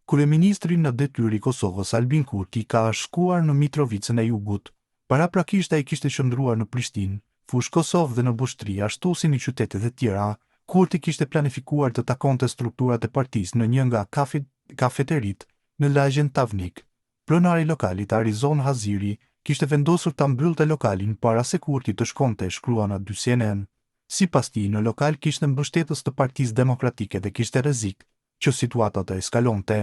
Kryeministri në detyrë i Kosovës Albin Kurti ka shkuar në Mitrovicën e Jugut. Paraprakisht ai kishte qëndruar në Prishtinë, fushë Kosovë dhe në Bushtri, ashtu si në qytetet e tjera. Kurti kishte planifikuar të takonte strukturat e partisë në një nga kafeteritë në lagjen Tavnik. Pronari lokalit Arizon Haziri kishte vendosur ta mbyllte lokalin para se Kurti të shkonte, shkruan aty CNN. Sipas tij, në lokal kishte mbështetës të Partisë Demokratike dhe kishte rrezik që situata të eskalonte.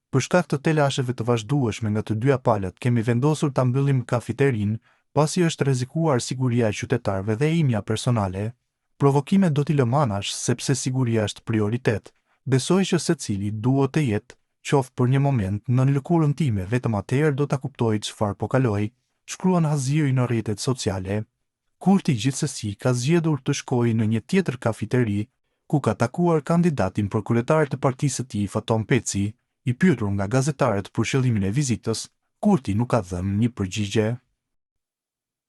Për shkak të telasheve të vazhdueshme nga të dyja palët, kemi vendosur ta mbyllim kafeterinë, pasi është rrezikuar siguria e qytetarëve dhe imja personale. Provokimet do t'i lëm anash sepse siguria është prioritet. Besoj që secili duhet të jetë, qoftë për një moment, në lëkurën time, vetëm atëherë do ta kuptoj çfarë po kaloj, shkruan Haziri në rrjetet sociale. Kurti gjithsesi ka zgjedhur të shkojë në një tjetër kafeteri, ku ka takuar kandidatin për kryetar të partisë së tij, Faton Peci. I pyetur nga gazetarët për qëllimin e vizitës, Kurti nuk ka dhënë një përgjigje.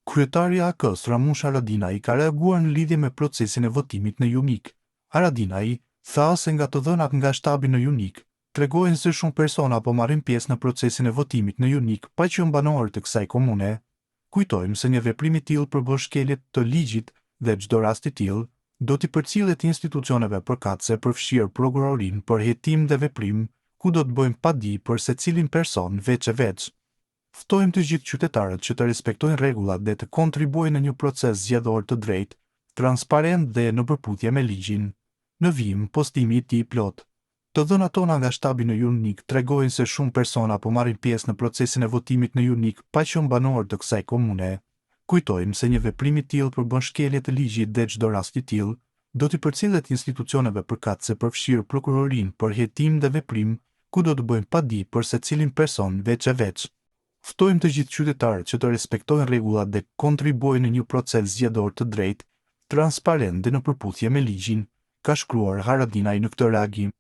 Kryetari i AK-s Ramush Haradinaj ka reaguar në lidhje me procesin e votimit në Junik. Haradinaj tha se nga të dhënat nga shtabi në Junik tregojnë se shumë persona po marrin pjesë në procesin e votimit në Junik pa qenë banorë të kësaj komune. Kujtojmë se një veprim i tillë përbën shkelje të ligjit dhe çdo rast i tillë do t'i përcjellet institucioneve përkatëse, përfshirë prokurorin për hetim dhe veprim, ku do të bëjmë padi për secilin person veç e veç. Ftojmë të gjithë qytetarët që të respektojnë rregullat dhe të kontribuojnë në një proces zgjedhor të drejtë, transparent dhe në përputhje me ligjin. Në vijim, postimi i tij plot. Të dhënat tona nga shtabi në Junik tregojnë se shumë persona po marrin pjesë në procesin e votimit në Junik pa qenë banorë të kësaj komune. Kujtojmë se një veprim i tillë përbën shkelje të ligjit dhe çdo rast i tillë do t'i përcjellet institucioneve përkatëse, përfshirë prokurorin për hetim dhe veprim, ku do të bëjmë padi për secilin person veç e veç. Ftojmë të gjithë qytetarët që të respektojnë rregullat dhe kontribuojnë në një proces zgjedhor të drejtë, transparent dhe në përputhje me ligjin, ka shkruar Haradinaj në këtë reagim.